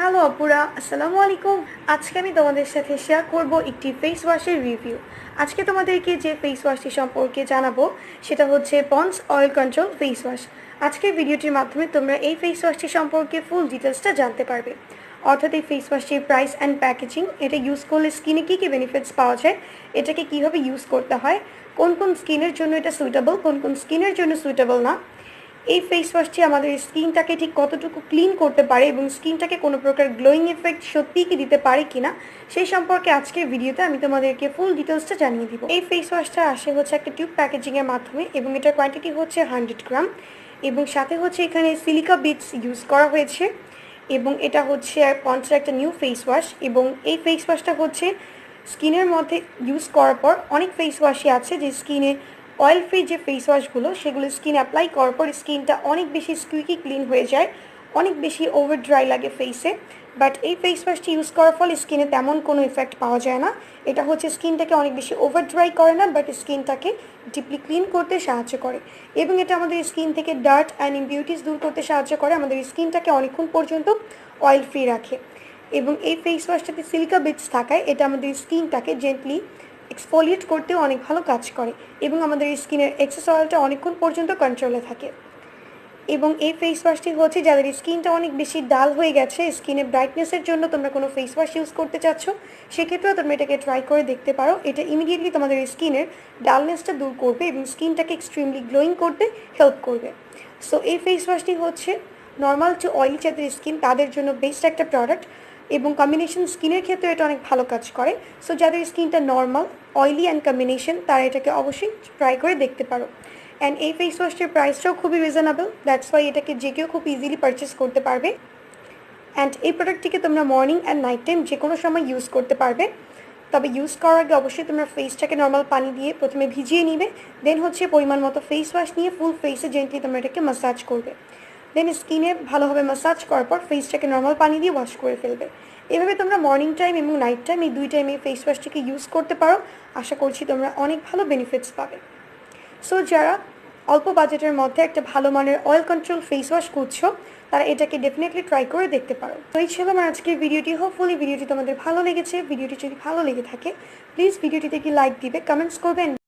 Hello আপুরা, আসসালামু আলাইকুম। আজকে আমি তোমাদের সাথে শেয়ার করব একটি ফেস ওয়াশের রিভিউ। আজকে তোমাদেরকে যে ফেস ওয়াশটি সম্পর্কে জানাবো সেটা হচ্ছে Pond's oil control face wash. আজকের ভিডিওটির মাধ্যমে তোমরা এই ফেস ওয়াশটি সম্পর্কে ফুল ডিটেলসটা জানতে পারবে। অর্থাৎ এই ফেস ওয়াশটির প্রাইস অ্যান্ড প্যাকেজিং, এটা ইউজ করলে স্কিনে কী কী বেনিফিটস পাওয়া যায়, এটাকে কীভাবে ইউজ করতে হয়, কোন কোন স্কিনের জন্য এটা সুইটেবল, কোন কোন স্কিনের জন্য সুইটেবল না, এই ফেস ওয়াশটি আমাদের স্কিনটাকে ঠিক কতটুকু ক্লিন করতে পারে এবং স্কিনটাকে কোনো প্রকার গ্লোয়িং এফেক্ট সত্যিই কি দিতে পারে কিনা, সেই সম্পর্কে আজকের ভিডিওতে আমি তোমাদেরকে ফুল ডিটেলসটা জানিয়ে দিব। এই ফেস ওয়াশটা আসে হচ্ছে একটা টিউব প্যাকেজিংয়ের মাধ্যমে এবং এটার কোয়ান্টিটি হচ্ছে 100 গ্রাম এবং সাথে হচ্ছে এখানে সিলিকা বিটস ইউজ করা হয়েছে এবং এটা হচ্ছে পন্ডসের একটা নিউ ফেস ওয়াশ। এবং এই ফেস ওয়াশটা হচ্ছে স্কিনের মধ্যে ইউজ করার পর অনেক ফেস ওয়াশই আছে যে স্কিনে অয়েল ফ্রি যে ফেস ওয়াশগুলো সেগুলো স্কিন অ্যাপ্লাই করার পর স্কিনটা অনেক বেশি স্কুইকি ক্লিন হয়ে যায়, অনেক বেশি ওভার ড্রাই লাগে ফেসে। বাট এই ফেস ওয়াশটি ইউজ করার ফলে স্কিনে তেমন কোনো ইফেক্ট পাওয়া যায় না। এটা হচ্ছে স্কিনটাকে অনেক বেশি ওভার ড্রাই করে না, বাট স্কিনটাকে ডিপলি ক্লিন করতে সাহায্য করে এবং এটা আমাদের স্কিন থেকে ডার্ট অ্যান্ড ইমপিউরিটিস দূর করতে সাহায্য করে, আমাদের স্কিনটাকে অনেকক্ষণ পর্যন্ত অয়েল ফ্রি রাখে। এবং এই ফেস ওয়াশটাতে সিলিকা বিটস থাকায় এটা আমাদের স্কিনটাকে জেন্টলি এক্সফোলিয়েট করতেও অনেক ভালো কাজ করে এবং আমাদের স্কিনের এক্সেস অয়েলটা অনেকক্ষণ পর্যন্ত কন্ট্রোলে থাকে। এবং এই ফেস ওয়াশটি হচ্ছে যাদের স্কিনটা অনেক বেশি ডাল হয়ে গেছে, স্কিনের ব্রাইটনেসের জন্য তোমরা কোনো ফেস ওয়াশ ইউজ করতে চাচ্ছ, সেক্ষেত্রেও তোমরা এটাকে ট্রাই করে দেখতে পারো। এটা ইমিডিয়েটলি তোমাদের স্কিনের ডালনেসটা দূর করবে এবং স্কিনটাকে এক্সট্রিমলি গ্লোয়িং করতে হেল্প করবে। সো এই ফেস ওয়াশটি হচ্ছে নর্মাল টু অয়েলি যাদের স্কিন তাদের জন্য বেস্ট একটা প্রোডাক্ট এবং কম্বিনেশন স্কিনের ক্ষেত্রে এটা অনেক ভালো কাজ করে। সো যাদের স্কিনটা নর্মাল, অয়েলি অ্যান্ড কম্বিনেশন, তারা এটাকে অবশ্যই ট্রাই করে দেখতে পারো। অ্যান্ড এই ফেস ওয়াশটির প্রাইসটাও খুবই রিজনেবল, দ্যাটস ওয়াই এটাকে যে কেউ খুব ইজিলি পারচেস করতে পারবে। অ্যান্ড এই প্রোডাক্টটিকে তোমরা মর্নিং অ্যান্ড নাইট টাইম যে কোনো সময় ইউজ করতে পারবে। তবে ইউজ করার আগে অবশ্যই তোমরা ফেসটাকে নর্মাল পানি দিয়ে প্রথমে ভিজিয়ে নিবে, দেন হচ্ছে পরিমাণ মতো ফেস ওয়াশ নিয়ে ফুল ফেসে জেন্টলি তোমরা এটাকে ম্যাসাজ করবে। দেন স্কিনে ভালোভাবে ম্যাসাজ করার পর ফেসটাকে নর্মাল পানি দিয়ে ওয়াশ করে ফেলবে। এভাবে তোমরা মর্নিং টাইম এবং নাইট টাইম এই দুই টাইমে ফেস ওয়াশটিকে ইউজ করতে পারো। আশা করছি তোমরা অনেক ভালো বেনিফিটস পাবে। সো যারা অল্প বাজেটের মধ্যে একটা ভালো মানের অয়েল কন্ট্রোল ফেস ওয়াশ খুঁজছো, তারা এটাকে ডেফিনেটলি ট্রাই করে দেখতে পারো। তো এই ছিল আমার আজকের ভিডিওটি। হোপফুলি ভিডিওটি তোমাদের ভালো লেগেছে। ভিডিওটি যদি ভালো লেগে থাকে প্লিজ ভিডিওটিতে কি লাইক দিবে, কমেন্টস করবেন।